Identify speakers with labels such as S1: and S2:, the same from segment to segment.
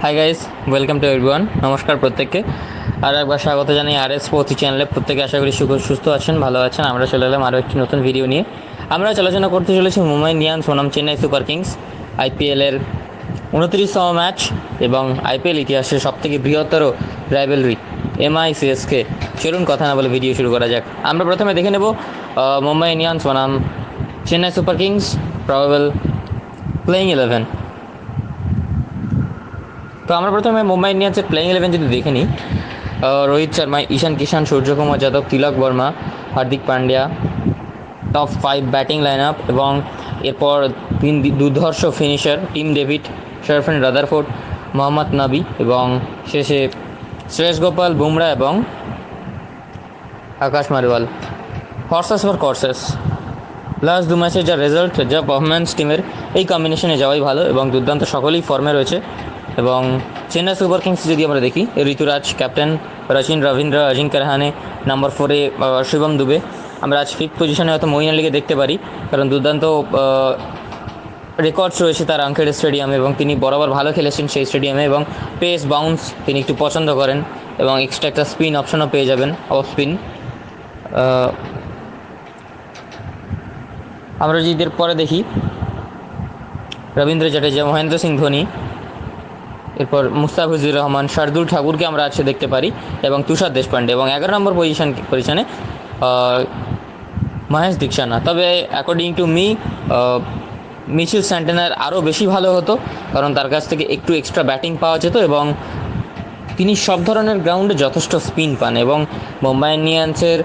S1: Hi guys, welcome to everyone. নমস্কার প্রত্যেককে। আর একবার স্বাগত জানাই আর এস স্পোর্টস চ্যানেলে। প্রত্যেকে আশা করি সুস্থ আছেন, ভালো আছেন। আমরা চলে এলাম আরও একটি নতুন ভিডিও নিয়ে। আমরা আলোচনা করতে চলেছি মুম্বাই ইন্ডিয়ান্স বনাম চেন্নাই সুপার কিংস আইপিএলের 29তম ম্যাচ এবং আইপিএল ইতিহাসের সবথেকে বৃহত্তর রাইভেলরি এমআই সিএসকে। চলুন কথা না বলে ভিডিও শুরু করা যাক। আমরা প্রথমে দেখে নেব মুম্বাই ইন্ডিয়ান্স বনাম Chennai Super Kings probable playing 11। তো আমরা প্রথমে মুম্বাই ইন্ডিয়ান্সের প্লেইং 11 যদি দেখে নিই, Rohit Sharma, Ishan Kishan, Suryakumar Yadav, Tilak Varma, Hardik Pandya, top 5 batting line up. এবং এরপর 3 দুর্ধর্ষ finisher Tim David, Sherfane Rutherford, Mohammad Nabi এবং শেষে শ্রেয়স গোপাল, বুমরা এবং Akash Madhwal. Horses for courses. Last 2 ম্যাচের যা রেজাল্ট, যা পারফরম্যান্স টিমের, এই কম্বিনেশনে যাওয়াই ভালো এবং দুর্দান্ত সকলেই ফর্মে রয়েছে। এবং চেন্নাই সুপার কিংস যদি আমরা দেখি, ঋতুরাজ ক্যাপ্টেন, রচিন রবীন্দ্র, অজিঙ্ক্য রাহানে, নাম্বার 4-এ শিবম দুবে। আমরা আজ 5th পজিশনে হয়তো মঈন আলীকে দেখতে পারি, কারণ দুর্দান্ত রেকর্ডস রয়েছে তার আঙ্কেড়ে স্টেডিয়ামে এবং তিনি বরাবর ভালো খেলেছেন সেই স্টেডিয়ামে। এবং পেস বাউন্স তিনি একটু পছন্দ করেন এবং এক্সট্রা একটা স্পিন অপশনও পেয়ে যাবেন, অফ স্পিন। আমরা যদি এর পরে দেখি, রবীন্দ্র জাডেজা, মহেন্দ্র সিং ধোনি, এরপর মুস্তাফিজুর রহমান, শার্দুল ঠাকুরকে আমরা আজকে দেখতে পারি এবং তুষার দেশপান্ডে। এবং 11 নম্বর পজিশনে মহেশ দীক্ষানা। তবে according to me Mitchell Santner আরও বেশি ভালো হতো, কারণ তার কাছ থেকে একটু এক্সট্রা ব্যাটিং পাওয়া যেত এবং তিনি সব ধরনের গ্রাউন্ডে যথেষ্ট স্পিন পান। এবং মুম্বাই ইন্ডিয়ান্সের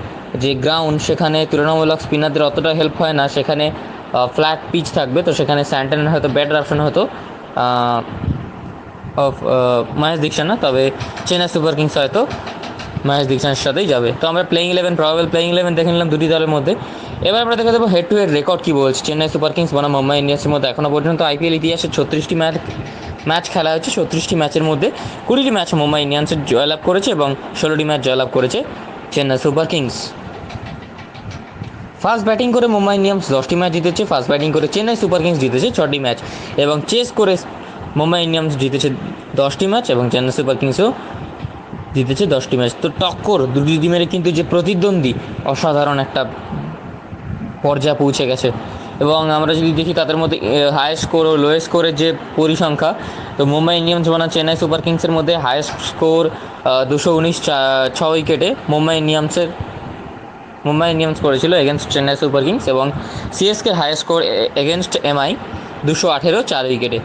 S1: যে গ্রাউন্ড, সেখানে তুলনামূলক স্পিনারদের অতটা হেল্প হয় না, সেখানে ফ্ল্যাট পিচ থাকবে, তো সেখানে স্যান্টনার হয়তো বেটার অপশন হতো মহেশ দীক্ষানা। তবে চেন্নাই সুপার কিংস হয়তো মহেশ দীক্ষানার সাথেই যাবে। তো আমরা প্লেইং 11, প্রবাবল প্লেইং 11 দেখে নিলাম দুটি দলের মধ্যে। এবার আমরা দেখে দেবো হেড টু হেড রেকর্ড কী বলছে চেন্নাই সুপার কিংস বনাম মুম্বাই ইন্ডিয়ান্সের মধ্যে। এখনও পর্যন্ত আইপিএল ইতিহাসে 36টি ম্যাচ খেলা হয়েছে। 36টি ম্যাচের মধ্যে 20টি ম্যাচ মুম্বাই ইন্ডিয়ান্সের জয়লাভ করেছে এবং 16টি ম্যাচ জয়লাভ করেছে Chennai Super Kings. First batting করে মুম্বাই ইন্ডিয়ান্স 10টি ম্যাচ জিতেছে, ফার্স্ট ব্যাটিং করে চেন্নাই সুপার কিংস জিতেছে 6টি ম্যাচ, এবং চেস করে মুম্বাই ইন্ডিয়ান্স জিতেছে 10টি ম্যাচ এবং চেন্নাই সুপার কিংসও জিতেছে 10টি ম্যাচ। তো টক্কর দুটি টিমের কিন্তু যে প্রতিদ্বন্দ্বী, অসাধারণ একটা পর্যায়ে পৌঁছে গেছে। এবং আমরা যদি দেখি তাদের মধ্যে হায়েস্ট স্কোর ও লোয়েস্ট স্কোরের যে পরিসংখ্যা, তো মুম্বাই ইন্ডিয়ান্স বনাম চেন্নাই সুপার কিংসের মধ্যে হায়েস্ট স্কোর 219, 6 উইকেটে মুম্বাই ইন্ডিয়ান্স করেছিল এগেনস্ট চেন্নাই সুপার কিংস। এবং CSK highest score against MI 218, 4 উইকেটে।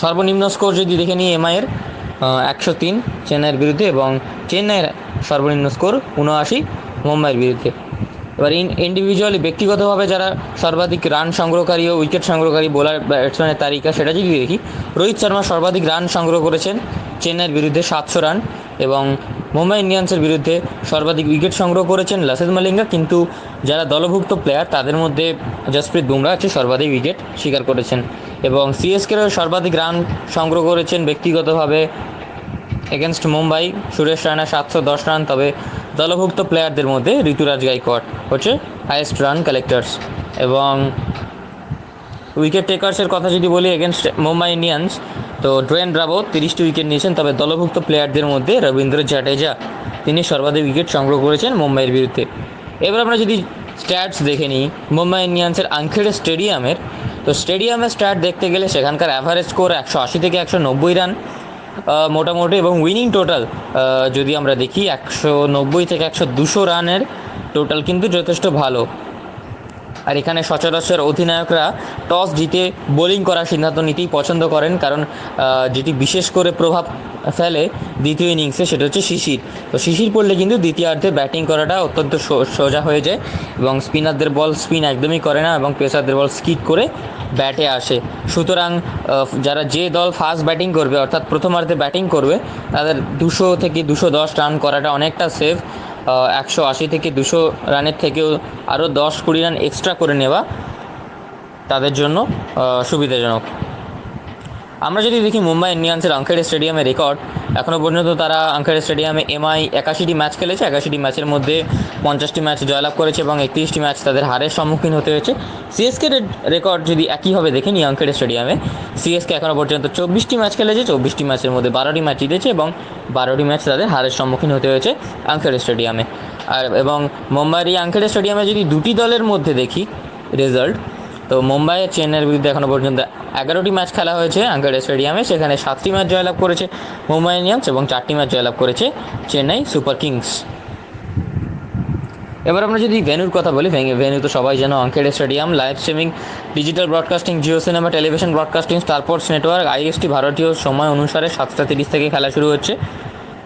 S1: সর্বনিম্ন স্কোর যদি দেখে নিই এমআইয়ের 103 চেন্নাইয়ের বিরুদ্ধে, এবং চেন্নাইয়ের সর্বনিম্ন স্কোর 79 মুম্বাইয়ের বিরুদ্ধে। এবার ইন্ডিভিজুয়ালি ব্যক্তিগতভাবে যারা সর্বাধিক রান সংগ্রহকারী ও উইকেট সংগ্রহকারী বোলার ব্যাটসম্যানের তালিকা, সেটা যদি দেখি, রোহিত শর্মা সর্বাধিক রান সংগ্রহ করেছেন চেন্নাইয়ের বিরুদ্ধে 700 রান, এবং মুম্বাই ইন্ডিয়ান্সের বিরুদ্ধে সর্বাধিক উইকেট সংগ্রহ করেছেন লাসিথ মালিঙ্গা। কিন্তু যারা দলভুক্ত প্লেয়ার তাদের মধ্যে জসপ্রীত বুমরা আছে সর্বাধিক উইকেট শিকার করেছেন। এবং সিএসকেরও সর্বাধিক রান সংগ্রহ করেছেন ব্যক্তিগতভাবে এগেনস্ট মুম্বাই সুরেশ রায়না 710 রান। তবে দলভুক্ত প্লেয়ারদের মধ্যে ঋতুরাজ গাইকোয়াড় হচ্ছে হাইয়েস্ট রান কালেক্টার্স। এবং উইকেট টেকার্সের কথা যদি বলি এগেনস্ট মুম্বাই ইন্ডিয়ান্স, তো ডোয়েন ব্রাভো 30টি উইকেট নিয়েছেন। তবে দলভুক্ত প্লেয়ারদের মধ্যে রবীন্দ্র জাডেজা তিনি সর্বাধিক উইকেট সংগ্রহ করেছেন মুম্বাইয়ের বিরুদ্ধে। এবার আমরা যদি স্ট্যাটস দেখে নিই মুম্বাই ইন্ডিয়ান্সের আঙ্খেড়ে স্টেডিয়ামের, তো স্টেডিয়ামের স্ট্যাট দেখতে গেলে সেখানকার অ্যাভারেজ স্কোর 180 থেকে 190 রান মোটামুটি। এবং উইনিং টোটাল যদি আমরা দেখি 190 থেকে 200 রানের টোটাল কিন্তু যথেষ্ট ভালো। আর এখানে সচরাচর অধিনায়করা টস জিতে বোলিং করার সিদ্ধান্ত নিতেই পছন্দ করেন, কারণ যেটি বিশেষ করে প্রভাব ফেলে দ্বিতীয় ইনিংসে সেটা হচ্ছে শিশির। তো শিশির পড়লে কিন্তু দ্বিতীয়ার্ধে ব্যাটিং করাটা অত্যন্ত সোজা হয়ে যায়, এবং স্পিনারদের বল স্পিন একদমই করে না এবং পেসারদের বল স্কিড করে ব্যাটে আসে। সুতরাং যারা যে দল ফাস্ট ব্যাটিং করবে, অর্থাৎ প্রথমার্ধে ব্যাটিং করবে, তাদের 200 থেকে 210 রান করাটা অনেকটা সেফ। 180 থেকে 200 রানের থেকেও আরও 10-20 রান এক্সট্রা করে নেওয়া তাদের জন্য সুবিধাজনক। আমরা যদি দেখি মুম্বাই ইন্ডিয়ান্সের আঙ্কেড়ে স্টেডিয়ামে রেকর্ড, এখনও পর্যন্ত তারা আঙ্কেড়ে স্টেডিয়ামে এমআই 81টি ম্যাচ খেলেছে, 81টি ম্যাচের মধ্যে 50টি ম্যাচ জয়লাভ করেছে এবং 31টি ম্যাচ তাদের হারের সম্মুখীন হতে হয়েছে। সিএসকে রেকর্ড যদি একইভাবে দেখে নিই আঙ্কেড়ে স্টেডিয়ামে, সিএসকে এখনও পর্যন্ত 24টি ম্যাচ খেলেছে, 24টি ম্যাচের মধ্যে 12টি ম্যাচ জিতেছে এবং 12টি ম্যাচ তাদের হারের সম্মুখীন হতে হয়েছে আঙ্কেড়ে স্টেডিয়ামে। এবং মুম্বাইয়ের এই আঙ্কেড়ে স্টেডিয়ামে যদি দুটি দলের মধ্যে দেখি রেজাল্ট, তো মুম্বাইয়ের চেন্নাইয়ের বিরুদ্ধে এখনও পর্যন্ত 11টি ম্যাচ খেলা হয়েছে আঙ্কেড়ে স্টেডিয়ামে, সেখানে 7টি ম্যাচ জয়লাভ করেছে মুম্বাই ইন্ডিয়ান্স এবং 4টি ম্যাচ জয়লাভ করেছে চেন্নাই সুপার কিংস। এবার আমরা যদি ভেন্যুর কথা বলি, ভেন্যু তো সবাই জানো Wankhede stadium. Live streaming, digital broadcasting, Jio cinema, television broadcasting, star sports network, IST ভারতীয় সময় অনুসারে 7:30 থেকে খেলা শুরু হচ্ছে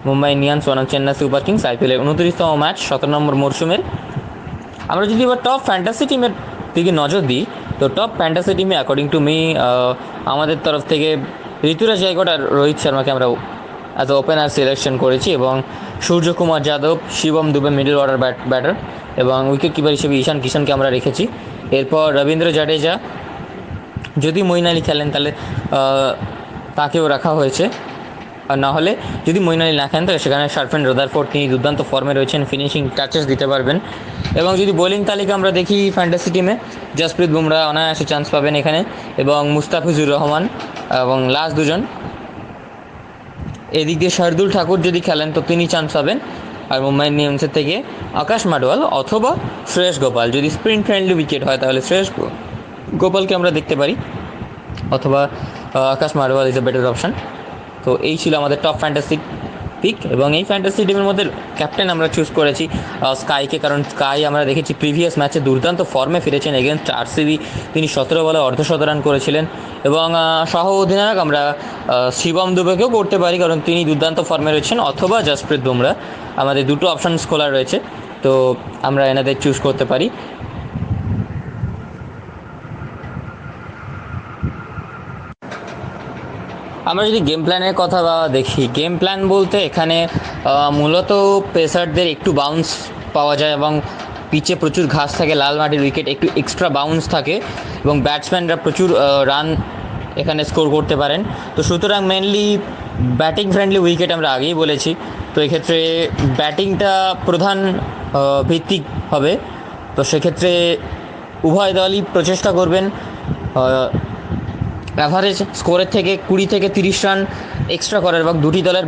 S1: মুম্বাই ইন্ডিয়ান্স বনাম চেন্নাই সুপার কিংস আইপিএলের 29তম ম্যাচ 17 নম্বর মরশুমের। আমরা যদি এবার টপ ফ্যান্টাসি টিমের দিকে নজর দিই, তো টপ ফ্যান্টাসি টিমে অ্যাকর্ডিং টু মি আমাদের তরফ থেকে ঋতুরাজ গায়কোয়াড় আর রোহিত শর্মাকে আমরা অ্যাজ ওপেনার সিলেকশন করেছি এবং Suryakumar Yadav, Shivam Dube middle order batter এবং উইকেট কিপার হিসেবে ঈশান কিষানকে আমরা রেখেছি। এরপর রবীন্দ্র জাডেজা, যদি মঈন আলী খেলেন তাহলে তাকেও রাখা হয়েছে, আর না হলে যদি মঈন আলী না খেলেন তাহলে সেখানে শার্ফেন রাদারফোর্ড, তিনি দুর্দান্ত ফর্মে রয়েছেন, ফিনিশিং টাচেস দিতে পারবেন। এবং যদি বোলিং তালিকা আমরা দেখি ফ্যান্টাসি টিমে, জসপ্রীত বুমরা অনায়াসে চান্স পাবেন এখানে এবং মুস্তাফিজুর রহমান এবং লাস্ট দুজন। এদিক দিয়ে শার্দুল ঠাকুর যদি খেলেন তো তিনি চান্স পাবেন, আর মুম্বাই ইন্ডিয়ান্সের থেকে আকাশ মাডওয়াল অথবা শ্রেয়স গোপাল, যদি স্প্রিন ফ্রেন্ডলি উইকেট হয় তাহলে শ্রেয়স গোপালকে আমরা দেখতে পারি, অথবা আকাশ মাডওয়াল ইজ এ বেটার অপশান। তো এই ছিল আমাদের টপ ফ্যান্টাসি পিক এবং এই ফ্যান্টাসি টিমের মধ্যে ক্যাপ্টেন আমরা চুজ করেছি স্কাইকে, কারণ স্কাই আমরা দেখেছি প্রিভিয়াস ম্যাচে দুর্দান্ত ফর্মে ফিরেছেন এগেনস্ট আরসিবি, তিনি 17 বলে অর্ধশত রান করেছিলেন। এবং সহ অধিনায়ক আমরা শিবম দুবেকেও করতে পারি, কারণ তিনি দুর্দান্ত ফর্মে রয়েছেন, অথবা জসপ্রীত বুমরা। আমাদের দুটো অপশানস খোলা রয়েছে, তো আমরা এনাদের চুজ করতে পারি। আমরা যদি গেম প্ল্যানের কথা দেখি, গেম প্ল্যান বলতে এখানে মূলত পেসারদের একটু বাউন্স পাওয়া যায় এবং পিচে প্রচুর ঘাস থাকে, লাল মাটির উইকেট, একটু এক্সট্রা বাউন্স থাকে এবং ব্যাটসম্যানরা প্রচুর রান এখানে স্কোর করতে পারেন। তো সুতরাং মেনলি ব্যাটিং ফ্রেন্ডলি উইকেট আমরা আগেই বলেছি, তো এক্ষেত্রে ব্যাটিংটা প্রধান ভিত্তিক হবে। তো সেক্ষেত্রে উভয় দলই প্রচেষ্টা করবেন অ্যাভারেজ স্কোরের থেকে 20 থেকে 30 রান এক্সট্রা করার, এবং দুটি দলের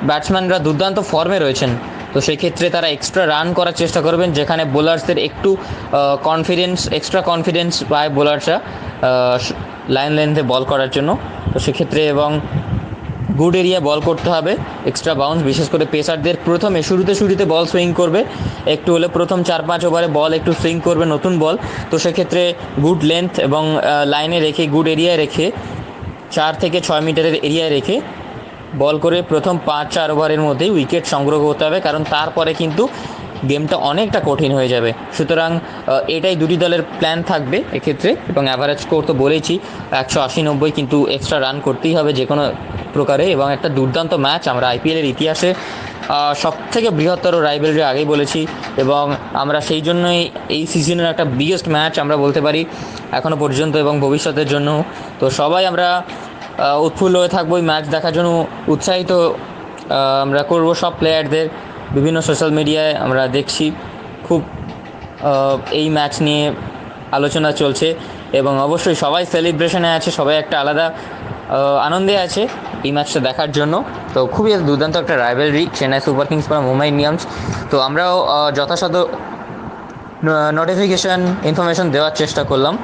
S1: ব্যাটসম্যানরা দুর্দান্ত ফর্মে রয়েছেন, তো সেই ক্ষেত্রে তারা এক্সট্রা রান করার চেষ্টা করবেন, যেখানে বোলার্সদের একটু এক্সট্রা কনফিডেন্স পায় বোলার্সরা লাইন লেন্থে বল করার জন্য। তো সেক্ষেত্রে এবং গুড এরিয়া বল করতে হবে, এক্সট্রা বাউন্স, বিশেষ করে পেসারদের প্রথমে শুরুতে বল সুইং করবে, একটু হলে প্রথম 4-5 ওভারে বল একটু সুইং করবে নতুন বল, তো সেক্ষেত্রে গুড লেন্থ এবং লাইনে রেখে, গুড এরিয়ায় রেখে, 4 থেকে 6 মিটারের এরিয়ায় রেখে বল করে প্রথম 5-4 ওভারের মধ্যেই উইকেট সংগ্রহ করতে হবে, কারণ তারপরে কিন্তু গেমটা অনেকটা কঠিন হয়ে যাবে। সুতরাং এটাই দুটি দলের প্ল্যান থাকবে এক্ষেত্রে। এবং অ্যাভারেজ স্কোর তো বলেইছি 180-90, কিন্তু এক্সট্রা রান করতেই হবে যে কোনো প্রকারে। এবং একটা দুর্দান্ত ম্যাচ, আমরা আইপিএলের ইতিহাসে সবথেকে বৃহত্তর রাইভেলরি আগেই বলেছি, এবং আমরা সেই জন্যই এই সিজনের একটা বিগেস্ট ম্যাচ আমরা বলতে পারি এখনও পর্যন্ত এবং ভবিষ্যতের জন্য। তো সবাই আমরা উৎফুল্ল হয়ে থাকবো এই ম্যাচ দেখার জন্য, উৎসাহিত আমরা করব সব প্লেয়ারদের। বিভিন্ন সোশ্যাল মিডিয়ায় আমরা দেখছি খুব এই ম্যাচ নিয়ে আলোচনা চলছে এবং অবশ্যই সবাই সেলিব্রেশনে আছে, সবাই একটা আলাদা আনন্দে আছে এই ম্যাচটা দেখার জন্য। তো খুবই দুর্দান্ত একটা রাইভেলরি চেন্নাই সুপার কিংস বা মুম্বাই ইন্ডিয়ান্স। তো আমরাও যথাসাধ্য নোটিফিকেশান ইনফরমেশন দেওয়ার চেষ্টা করলাম।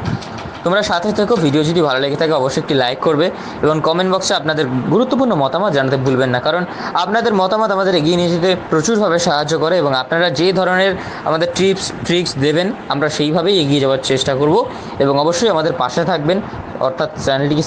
S1: তোমরা সাথে থেকো, ভিডিও যদি ভালো লেগে থাকে অবশ্যই একটি লাইক করবে এবং কমেন্ট বক্সে আপনাদের গুরুত্বপূর্ণ মতামত জানাতে ভুলবেন না, কারণ আপনাদের মতামত আমাদের এগিয়ে নিয়ে যেতে প্রচুরভাবে সাহায্য করে এবং আপনারা যে ধরনের আমাদের ট্রিক্স দেবেন আমরা সেইভাবেই এগিয়ে যাওয়ার চেষ্টা করব। এবং অবশ্যই আমাদের পাশে থাকবেন, অর্থাৎ চ্যানেলটিকে